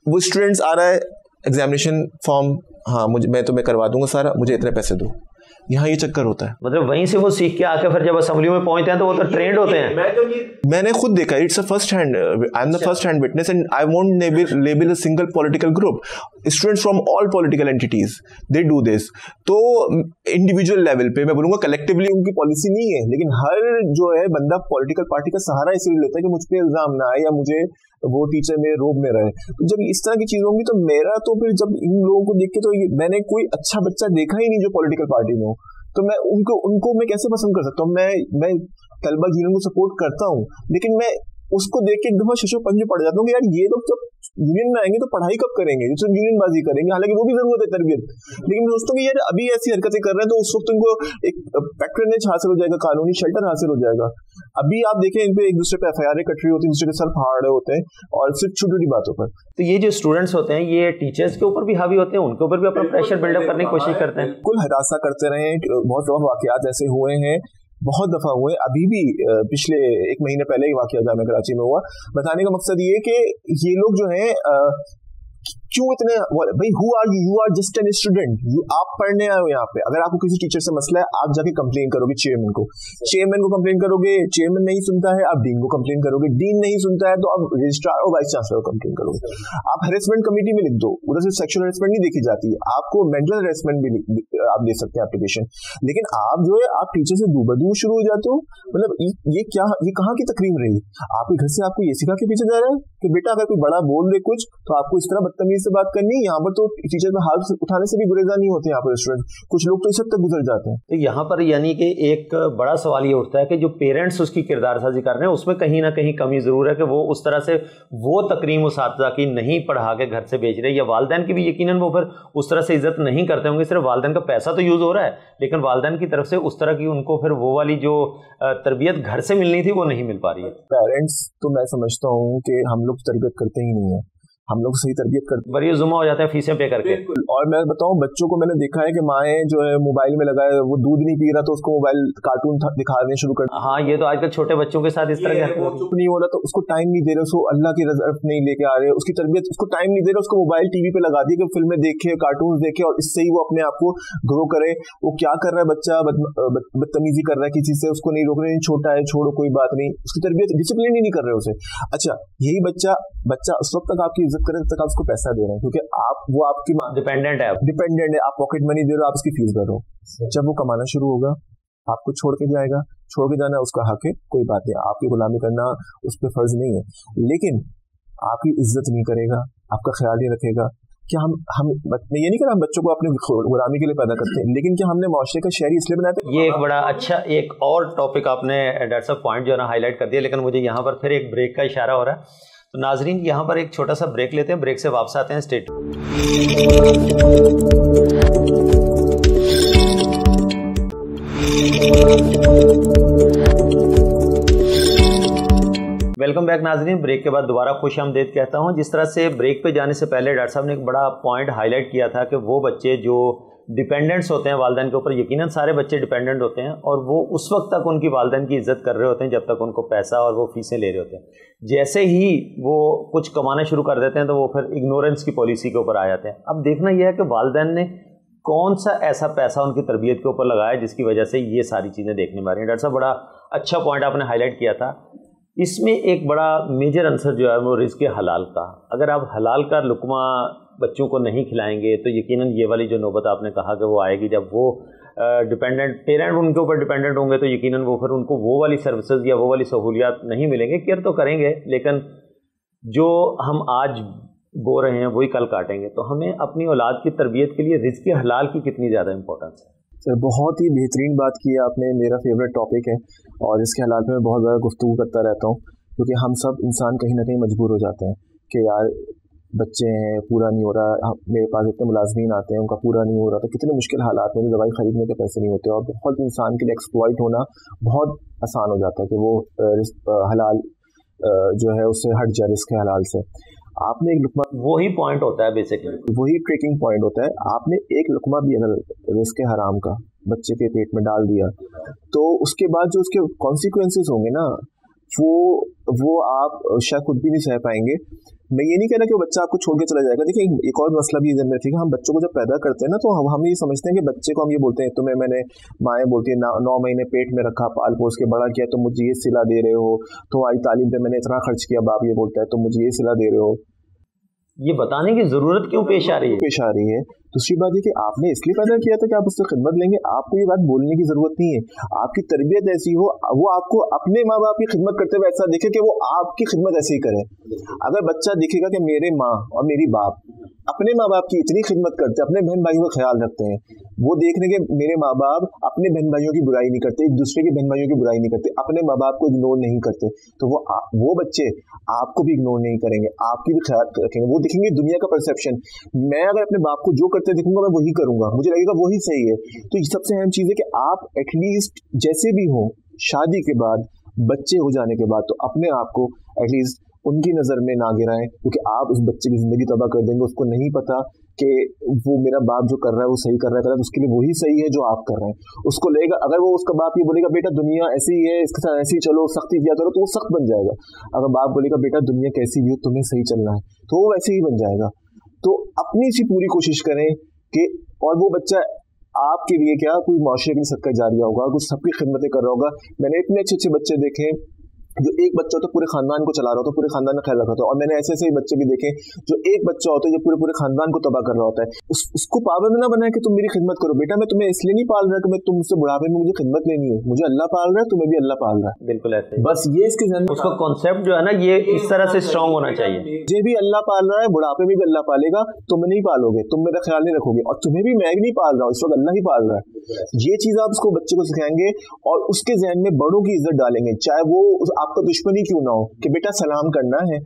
वो स्टूडेंट्स आ रहा है, एग्जामिनेशन फॉर्म, हाँ मुझे, मैं तुम्हें करवा दूंगा सारा, मुझे इतने पैसे दो। यहाँ ये चक्कर होता है। मतलब वहीं से वो सीख के आके फिर जब असेंबली में पहुंचते हैं तो वो तो ट्रेंड होते हैं। मैंने खुद देखा, it's a first hand, I am the first hand witness and I won't label a single political group, students from all political entities they do this. तो इंडिविजुअल लेवल पे मैं बोलूंगा कलेक्टिवली उनकी पॉलिसी नहीं है, लेकिन हर जो है बंदा पॉलिटिकल पार्टी का सहारा इसलिए लेता है कि मुझ पे इल्जाम ना आए या मुझे वो टीचर मेरे रोब में रहे। तो जब इस तरह की चीज होंगी तो मेरा तो फिर जब इन लोगों को देख के तो मैंने कोई अच्छा बच्चा देखा ही नहीं जो पॉलिटिकल पार्टी में हो, तो मैं उनको मैं कैसे पसंद कर सकता हूँ। मैं तलबा यूनियन को सपोर्ट करता हूँ, लेकिन मैं उसको देख के एकदम शशो पंजे पड़ जाता हूँ कि यार ये लोग जब यूनियन में आएंगे तो पढ़ाई कब करेंगे, जो यूनियन बाजी करेंगे, हालांकि वो भी जरूरत है तरबियत, लेकिन मैं सोचता हूँ कि यार अभी ऐसी हरकतें कर रहे हैं तो उस वक्त उनको एक पैट्रनेज हासिल हो जाएगा, कानूनी शेल्टर हासिल हो जाएगा। अभी आप देखें इन पे एक दूसरे पे FIR कट रही होती है, दूसरे के सर फाड़ रहे होते हैं और सिर्फ छोटी छोटी बातों पर। तो ये जो स्टूडेंट्स होते हैं ये टीचर्स के ऊपर भी हावी होते हैं, उनके ऊपर भी अपना प्रेशर बिल्डअप करने की कोशिश करते हैं। बिल्कुल हरासा करते रहे, बहुत दफा वाकयात ऐसे हुए हैं, बहुत दफा हुए। अभी भी पिछले 1 महीने पहले ही वाकया जामिया कराची में हुआ। बताने का मकसद ये कि ये लोग जो है क्यों इतने, भाई who are you are just an student, आप पढ़ने आए हो यहाँ पे। अगर आपको किसी टीचर से मसला है आप जाके कंप्लेन करोगे चेयरमैन को कंप्लेन करोगे, चेयरमैन नहीं सुनता है आप डीन को कंप्लेन करोगे, डीन नहीं सुनता है तो आप रजिस्ट्रार और वाइस चांसलर को कंप्लेन करोगे। आप हरेसमेंट कमेटी में लिख दो, उधर से सेक्सुअल हरेसमेंट नहीं देखी जाती है, आपको मेंटल हरेसमेंट भी आप दे सकते हैं एप्लीकेशन। लेकिन आप जो है आप टीचर से दूर शुरू हो जाते हो। मतलब ये कहाँ की तकरीम रही? आपके घर से आपको ये सिखा के पीछे जा रहा है कि बेटा अगर कोई बड़ा बोल दे कुछ तो आपको इस तरह बदतमीजी से बात करनी। यहाँ पर तो टीचर में हाथ उठाने से भी गुरेजा नहीं होते यहाँ पर स्टूडेंट, कुछ लोग तो इस हद तक गुजर जाते हैं। तो यहाँ पर यानी कि एक बड़ा सवाल ये उठता है कि जो पेरेंट्स उसकी किरदार साजी कर रहे हैं उसमें कहीं ना कहीं कमी जरूर है कि वो उस तरह से वो तकरीम उसातिज़ा की नहीं पढ़ा के घर से भेज रहे, या वालिदैन की भी यकीनन वो फिर उस तरह से इज्जत नहीं करते होंगे। सिर्फ वालिदैन का पैसा तो यूज़ हो रहा है, लेकिन वालिदैन की तरफ से उस तरह की उनको फिर वो वाली जो तरबियत घर से मिलनी थी वो नहीं मिल पा रही है। पेरेंट्स तो मैं समझता हूँ कि हम लोग तरबियत करते ही नहीं है, हम लोग सही तरबियत करते बड़ी जुम्मा हो जाता है फीसें पे करके। और मैं बताऊं बच्चों को मैंने देखा है कि माएँ जो है मोबाइल में लगाए, वो दूध नहीं पी रहा तो उसको मोबाइल कार्टून दिखाने शुरू कर। हाँ ये तो आजकल छोटे बच्चों के साथ इस तरह नहीं हो रहा तो उसको टाइम नहीं दे रहे, उसको अल्लाह की रिजल्ट नहीं लेके आ रहे, उसकी तरबियत उसको टाइम नहीं दे रहे, उसको मोबाइल टीवी पे लगा दिए कि फिल्में देखे, कार्टून देखे और इससे ही वो अपने आप को ग्रो करे। वो क्या कर रहा है बच्चा, बदतमीजी कर रहा है किसी से, उसको नहीं रोक रहे, छोटा है छोड़ो कोई बात नहीं, उसकी तरबियत डिसिप्लिन ही नहीं कर रहे उसे। अच्छा यही बच्चा उस वक्त तक आपकी इज्जत करे तक आप उसको पैसा दे रहे हैं क्योंकि वो आपकी डिपेंडेंट है, आप पॉकेट मनी दे रहे हो, आप उसकी फीस भर रहे हो। जब वो कमाना शुरू होगा आपको छोड़ के जाएगा, छोड़ के जाना उसका हक है, कोई बात नहीं, आपकी गुलामी करना उस पर फर्ज नहीं है, लेकिन आपकी इज्जत नहीं करेगा, आपका ख्याल नहीं रखेगा। क्या हम ये नहीं कर हम बच्चों को अपने गुलामी के लिए पैदा करते हैं, लेकिन क्या हमने माशरे का शहरी इसलिए बनाते हैं? ये एक बड़ा अच्छा एक और टॉपिक आपने डॉक्टर साहब पॉइंट जो है ना हाईलाइट कर दिया, लेकिन मुझे यहाँ पर फिर एक ब्रेक का इशारा हो रहा है। तो नाजरीन यहाँ पर एक छोटा सा ब्रेक लेते हैं, ब्रेक से वापस आते हैं। स्टेट वेलकम बैक नाजरीन। ब्रेक के बाद दोबारा खुश आमदीद कहता हूँ। जिस तरह से ब्रेक पे जाने से पहले डॉक्टर साहब ने एक बड़ा पॉइंट हाईलाइट किया था कि वो बच्चे जो डिपेंडेंट्स होते हैं वालिदैन के ऊपर, यकीनन सारे बच्चे डिपेंडेंट होते हैं और वो उस वक्त तक उनकी वालिदैन की इज्जत कर रहे होते हैं जब तक उनको पैसा और वो फीसें ले रहे होते हैं। जैसे ही वो कुछ कमाना शुरू कर देते हैं तो वो फिर इग्नोरेंस की पॉलिसी के ऊपर आ जाते हैं। अब देखना यह है कि वालिदैन ने कौन सा ऐसा पैसा उनकी तरबियत के ऊपर लगाया जिसकी वजह से ये सारी चीज़ें देखने में आ रही हैं। डॉक्टर साहब बड़ा अच्छा पॉइंट आपने हाईलाइट किया था। इसमें एक बड़ा मेजर आंसर जो है वो रिज़्क़ हलाल का। अगर आप हलाल का लुकमा बच्चों को नहीं खिलाएंगे तो यकीनन ये वाली जो नौबत आपने कहा कि वो आएगी जब वो पेरेंट उनके ऊपर डिपेंडेंट होंगे तो यकीनन वो फिर उनको वो वाली सर्विसेज या वो वाली सहूलियात नहीं मिलेंगे। केयर तो करेंगे लेकिन जो हम आज बो रहे हैं वही कल काटेंगे। तो हमें अपनी औलाद की तरबियत के लिए रिज़्क़ हलाल की कितनी ज़्यादा इंपॉर्टेंस है? सर बहुत ही बेहतरीन बात की है आपने, मेरा फेवरेट टॉपिक है और इसके हालात में मैं बहुत ज़्यादा गुफ्तगू करता रहता हूँ क्योंकि हम सब इंसान कहीं ना कहीं मजबूर हो जाते हैं कि यार बच्चे हैं, पूरा नहीं हो रहा, मेरे पास इतने मुलाजमीन आते हैं उनका पूरा नहीं हो रहा, तो कितने मुश्किल हालात में दवाई ख़रीदने के पैसे नहीं होते और बहुत इंसान के लिए एक्सप्लॉइट होना बहुत आसान हो जाता है कि वो हलाल जो है उससे हट जाए रिस्क हलाल से। आपने एक लुकमा, वही पॉइंट होता है बेसिकली, वही ट्रेकिंग पॉइंट होता है। आपने एक लुकमा भी अगर रिस्क हराम का बच्चे के पेट में डाल दिया तो उसके बाद जो उसके कॉन्सिक्वेंसेस होंगे ना वो आप शायद खुद भी नहीं सह पाएंगे। मैं ये नहीं कह रहा कि बच्चा आपको छोड़ के चला जाएगा। देखिए एक और मसला भी इधर में थी कि हम बच्चों को जब पैदा करते हैं ना, तो हम ये समझते हैं कि बच्चे को हम ये बोलते हैं, तुम्हें मैंने, माएँ बोलती है 9 महीने पेट में रखा, पाल पोस के बड़ा किया, तुम मुझे ये सिला दे रहे हो, तुम्हारी तालीम पे मैंने इतना खर्च किया, बाप ये बोलता है तुम मुझे ये सिला दे रहे हो। ये बताने की जरूरत क्यों पेश आ रही है? दूसरी बात ये कि आपने इसलिए पैदा किया था कि आप उससे खिदमत लेंगे। आपको ये बात बोलने की जरूरत नहीं है। आपकी तरबियत ऐसी हो, वो आपको अपने माँ बाप की खिदमत करते हुए ऐसा दिखे कि वो आपकी खिदमत ऐसे ही करे। अगर बच्चा दिखेगा कि मेरे माँ और मेरी बाप अपने माँ बाप की इतनी खिदमत करते हैं, अपने बहन भाइयों का ख्याल रखते हैं, वो देख रहे कि मेरे माँ बाप अपने बहन भाइयों की बुराई नहीं करते, एक दूसरे के बहन भाइयों की बुराई नहीं करते, अपने माँ बाप को इग्नोर नहीं करते, तो वो बच्चे आपको भी इग्नोर नहीं करेंगे, आपकी भी ख्याल रखेंगे। वो देखेंगे दुनिया का परसेप्शन, मैं अगर अपने बाप को जो करते देखूंगा मैं वही करूंगा, मुझे लगेगा वही सही है। तो ये सबसे अहम चीज है कि आप एटलीस्ट जैसे भी हो, शादी के बाद, बच्चे हो जाने के बाद, तो अपने आप को एटलीस्ट उनकी नज़र में ना गिराएं, क्योंकि आप उस बच्चे की ज़िंदगी तबाह कर देंगे। उसको नहीं पता कि वो मेरा बाप जो कर रहा है वो सही कर रहा है, गलत, उसके लिए वही सही है जो आप कर रहे हैं। उसको लगेगा, अगर वो उसका बाप ये बोलेगा बेटा दुनिया ऐसी ही है, इसके साथ ऐसे ही चलो, सख्ती किया करो, तो वो सख्त बन जाएगा। अगर बाप बोलेगा बेटा दुनिया कैसी भी हो तुम्हें सही चलना है, तो वो वैसे ही बन जाएगा। तो अपनी सी पूरी कोशिश करें कि, और वो बच्चा आपके लिए क्या कोई माशरे के लिए सदका जारिया होगा, कुछ सबकी खिदमतें कर रहा होगा। मैंने इतने अच्छे अच्छे बच्चे देखे जो एक बच्चा होता है पूरे खानदान को चला रहा होता है, पूरे खानदान का ख्याल रख रहा होता है, और मैंने ऐसे ऐसे बच्चे भी देखे जो एक बच्चा होता है जो पूरे खानदान को तबाह कर रहा होता है। उसको पाबंद ना बनाए कि तुम मेरी खिदमत करो, बेटा मैं तुम्हें इसलिए नहीं पाल रहा कि मैं तुमसे बुढ़ापे में मुझे खिदमत लेनी है, मुझे अल्लाह पाल रहा है, तुम्हें भी अल्लाह पाल रहा है। बिल्कुल ऐसे बस ये इसके जहन में उसका कॉन्सेप्ट जो है ना, ये इस तरह से स्ट्रांग होना चाहिए। मुझे भी अल्लाह पाल रहा है, बुढ़ापे में भी अल्लाह पालेगा, तुम नहीं पालोगे, तुम मेरा ख्याल नहीं रखोगे, और तुम्हें भी मैं भी नहीं पाल रहा हूँ, इस वक्त अल्लाह ही पाल रहा है। ये चीज आप उसको बच्चे को सिखाएंगे और उसके जहन में बड़ों की इज्जत डालेंगे, चाहे वो आपका दुश्मन ही क्यों ना हो, कि बेटा सलाम करना है,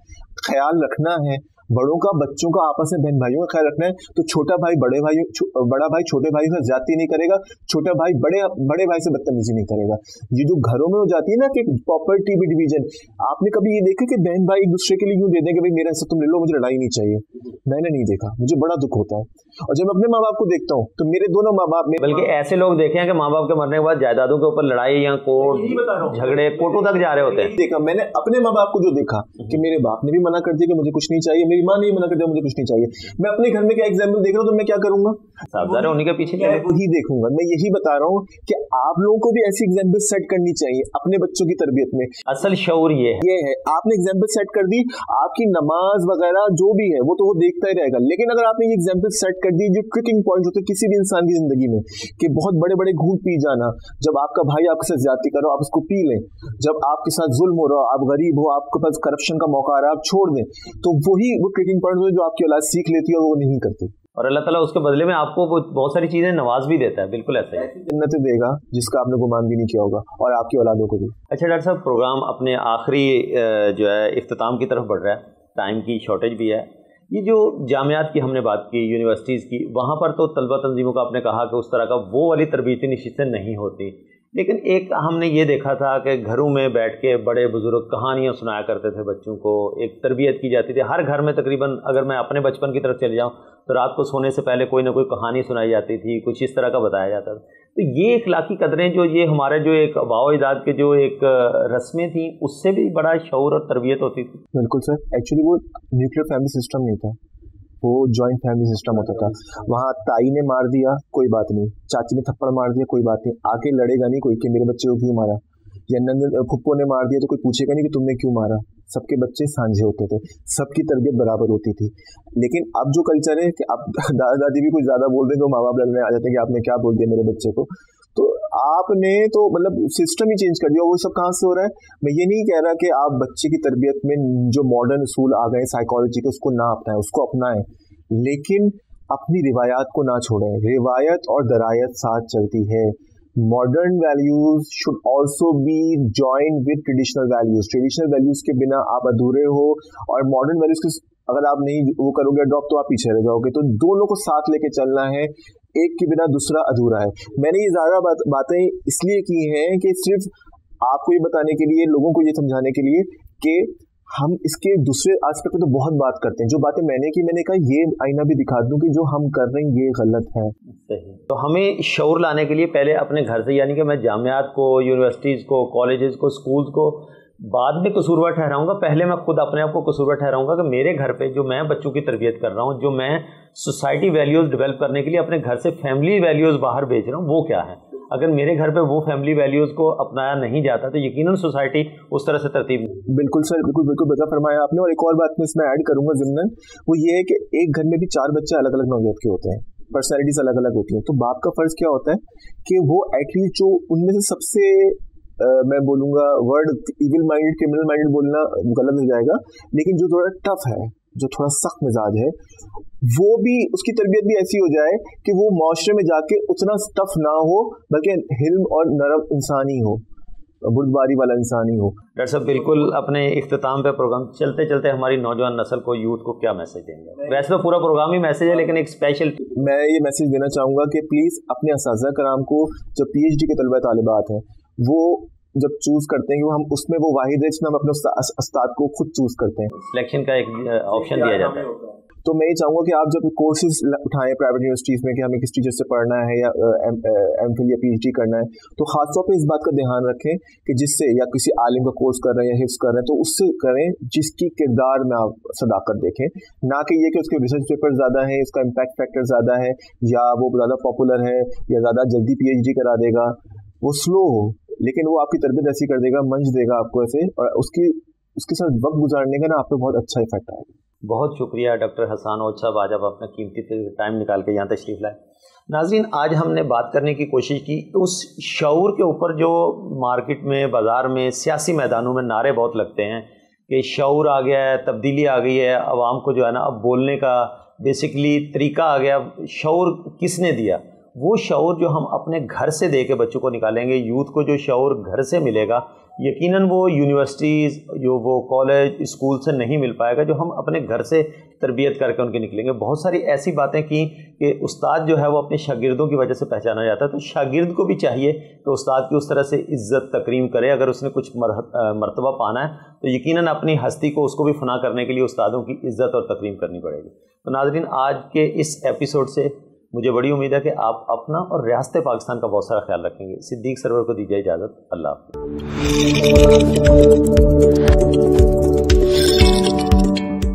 ख्याल रखना है बड़ों का, बच्चों का आपस में बहन भाइयों का ख्याल रखना है। तो छोटा भाई बड़ा भाई छोटे भाई से ज्यादती नहीं करेगा, छोटा भाई बड़े भाई से बदतमीजी नहीं करेगा। ये जो घरों में हो जाती है ना कि प्रॉपर्टी भी डिवीजन, आपने कभी ये देखा कि बहन भाई एक दूसरे के लिए यूं दे दें कि भाई मेरा हिस्सा तुम ले लो, मुझे लड़ाई नहीं चाहिए? मैंने नहीं देखा, मुझे बड़ा दुख होता है। और जब अपने माँ बाप को देखता हूँ तो मेरे दोनों माँ बाप में, बल्कि ऐसे लोग देखे हैं कि माँ बाप के मरने के बाद जायदादों के ऊपर लड़ाई या कोर्ट झगड़े कोर्टों तक जा रहे होते हैं। देखा मैंने अपने माँ बाप को जो देखा कि मेरे बाप ने भी मना कर दिया कि मुझे कुछ नहीं चाहिए, मेरी माँ ने भी मना कर दिया मुझे कुछ नहीं चाहिए। मैं अपने घर में क्या एग्जाम्पल देख रहा हूँ, तो मैं क्या करूंगा? सावधान उन्हीं के पीछे वही देखूंगा। मैं यही बता रहा हूँ कि आप लोगों को भी ऐसी एग्जाम्पल सेट करनी चाहिए अपने बच्चों की तरबियत में। असल शऊर ये है, आपने एग्जाम्पल सेट कर दी, आपकी नमाज वगैरह जो भी है वो तो वो देखता ही रहेगा, लेकिन अगर आपने ये एग्जाम्पल सेट कर दी, जो ट्रिकिंग पॉइंट होते हैं किसी भी इंसान की जिंदगी में, कि बहुत बड़े बड़े घूंट पी जाना, जब आपका भाई आपके साथ ज्यादती कर रहा हो आप उसको पी लें, जब आपके साथ जुल्म हो रहा हो, आप गरीब हो, आपके पास करप्शन का मौका आ रहा है, आप छोड़ दें, तो वही वो ट्रिकिंग पॉइंट जो आपकी औलाद सीख लेती है और वो नहीं करती, और अल्लाह ताला उसके बदले में आपको बहुत सारी चीजें नवाज भी देता है। बिल्कुल ऐसा है, जन्नत देगा जिसका आपने गुमान भी नहीं किया होगा, और आपकी औलादों को भी। अच्छा डॉक्टर साहब, प्रोग्राम अपने आखिरी जो है इख्तिताम की तरफ बढ़ रहा है, टाइम की शॉर्टेज भी है। ये जो जामियात की हमने बात की, यूनिवर्सिटीज़ की, वहाँ पर तो तलबा तंजीमों का आपने कहा कि उस तरह का वो वाली तरबियती नशिस्तें नहीं होती, लेकिन एक हमने ये देखा था कि घरों में बैठ के बड़े बुजुर्ग कहानियाँ सुनाया करते थे बच्चों को, एक तरबियत की जाती थी। हर घर में तकरीबन, अगर मैं अपने बचपन की तरफ चले जाऊँ तो रात को सोने से पहले कोई ना कोई कहानी सुनाई जाती थी, कुछ इस तरह का बताया जाता था। तो ये इखलाकी कदरें जो ये हमारे जो एक आबाओ अजदाद के जो एक रस्में थी, उससे भी बड़ा शऊर और तरबियत होती थी। बिल्कुल सर, एक्चुअली वो न्यूक्लियर फैमिली सिस्टम नहीं था, वो जॉइंट फैमिली सिस्टम होता था। वहाँ ताई ने मार दिया कोई बात नहीं, चाची ने थप्पड़ मार दिया कोई बात नहीं, आके लड़ेगा नहीं कोई कि मेरे बच्चे को क्यों मारा, या नंद फुप्पो ने मार दिया तो कोई पूछेगा नहीं कि तुमने क्यों मारा। सबके बच्चे सांझे होते थे, सबकी तरबियत बराबर होती थी। लेकिन अब जो कल्चर है कि अब दादा दादी भी कुछ ज़्यादा बोल दें तो माँ बाप लड़ने आ जाते हैं कि आपने क्या बोल दिया मेरे बच्चे को। तो आपने तो मतलब सिस्टम ही चेंज कर दिया। वो सब कहाँ से हो रहा है? मैं ये नहीं कह रहा कि आप बच्चे की तरबियत में जो मॉडर्न उसूल आ गए साइकोलॉजी के उसको ना अपनाएं, उसको अपनाएं, लेकिन अपनी रिवायात को ना छोड़ें। रिवायत और दरायत साथ चलती है। Modern values should also be join with traditional values. Traditional values के बिना आप अधूरे हो, और मॉडर्न वैल्यूज के अगर आप नहीं वो करोगे अडॉप्ट तो आप पीछे रह जाओगे। तो दोनों को साथ लेके चलना है, एक के बिना दूसरा अधूरा है। मैंने ये ज़्यादा बातें इसलिए की हैं कि सिर्फ आपको ये बताने के लिए, लोगों को ये समझाने के लिए कि हम इसके दूसरे एस्पेक्ट पे तो बहुत बात करते हैं। जो बातें मैंने कहा ये आईना भी दिखा दूं कि जो हम कर रहे हैं ये गलत है। तो हमें शऊर लाने के लिए पहले अपने घर से, यानी कि मैं जामियात को, यूनिवर्सिटीज़ को, कॉलेजेस को, स्कूल्स को बाद में कसूरवार ठहराऊंगा, पहले मैं खुद अपने आप को कसूरवार ठहराऊंगा कि मेरे घर पे जो मैं बच्चों की तरबियत कर रहा हूँ, जो मैं सोसाइटी वैल्यूज़ डेवलप करने के लिए अपने घर से फैमिली वैल्यूज़ बाहर भेज रहा हूँ, वो क्या है। अगर मेरे घर पे वो फैमिली वैल्यूज़ को अपनाया नहीं जाता तो यकीनन सोसाइटी उस तरह से तरतीब। बिल्कुल सर, बिल्कुल बता फरमाया आपने। और एक और बात मैं इसमें ऐड करूंगा ज़िम्नन, वो ये है कि एक घर में भी 4 बच्चे अलग अलग नौइयत के होते हैं, पर्सनैलिटीज अलग अलग होती हैं। तो बाप का फ़र्ज़ क्या होता है कि वो एटलीस्ट जो उनमें से सबसे मैं बोलूँगा word evil minded criminal minded बोलना गलत हो जाएगा, लेकिन जो थोड़ा टफ है, जो थोड़ा सख्त मिजाज है, वो भी उसकी तरबियत भी ऐसी हो जाए कि वो माशरे में जाके उतना टफ ना हो, बल्कि हिल्म और नरम इंसान ही हो, बुर्दबारी वाला इंसान ही हो। डॉक्टर साहब बिल्कुल अपने इख्तिताम पे प्रोग्राम चलते चलते हमारी नौजवान नस्ल को, यूथ को क्या मैसेज देंगे? वैसे तो पूरा प्रोग्राम ही मैसेज है, लेकिन एक स्पेशल मैं ये मैसेज देना चाहूँगा कि प्लीज़ अपने असातिज़ा कराम को, जो PhD के तलबा तालिबात हैं, वो जब चूज़ करते हैं कि हम उसमें वो वाहिद है जिसमें हम अपने उस्ताद को खुद चूज़ करते हैं, सिलेक्शन का एक ऑप्शन दिया जाता है। तो मैं ये चाहूँगा कि आप जब कोर्सेज उठाएं प्राइवेट यूनिवर्सिटीज़ में कि हमें किस टीचर से पढ़ना है या MPhil या PhD करना है, तो ख़ासतौर पे इस बात का ध्यान रखें कि जिससे, या किसी आलिम का कोर्स कर रहे हैं या हिफ्ज़ कर रहे हैं, तो उससे करें जिसकी किरदार में आप सदाकत देखें, ना कि ये कि उसके रिसर्च पेपर ज़्यादा हैं, उसका इम्पैक्ट फैक्टर ज़्यादा है, या वो ज़्यादा पॉपुलर है, या ज़्यादा जल्दी PhD करा देगा। वो स्लो हो, लेकिन वो आपकी तरबियत ऐसी कर देगा, मंच देगा आपको ऐसे, और उसके साथ वक्त गुजारने का ना आप पे बहुत अच्छा इफेक्ट आएगा। बहुत शुक्रिया डॉक्टर हसन ओज साहब, आज आप अपना कीमती टाइम निकाल के यहाँ तशरीफ़ लाए। नाज़रीन, आज हमने बात करने की कोशिश की उस शऊर के ऊपर जो मार्केट में, बाज़ार में, सियासी मैदानों में नारे बहुत लगते हैं कि शऊर आ गया है, तब्दीली आ गई है, आवाम को जो है ना अब बोलने का बेसिकली तरीका आ गया। शऊर किसने दिया? वो शऊर जो हम अपने घर से दे के बच्चों को निकालेंगे, यूथ को जो शऊर घर से मिलेगा, यकीनन वो यूनिवर्सिटीज़, जो वो कॉलेज, स्कूल से नहीं मिल पाएगा, जो हम अपने घर से तरबियत करके उनके निकलेंगे। बहुत सारी ऐसी बातें की कि उस्ताद जो है वो अपने शागिर्दों की वजह से पहचाना जाता है, तो शागिर्द को भी चाहिए कि उस्ताद की उस तरह से इज़्ज़त तकरीम करे। अगर उसने कुछ मर्तबा पाना है तो यकीनन अपनी हस्ती को, उसको भी फना करने के लिए उस्तादों की इज़्ज़त और तकरीम करनी पड़ेगी। तो नाज़रीन, आज के इस एपिसोड से मुझे बड़ी उम्मीद है कि आप अपना और रियासत पाकिस्तान का बहुत सारा ख्याल रखेंगे। सिद्दीक सरवर को दीजिए इजाज़त। अल्लाह हाफ़िज़।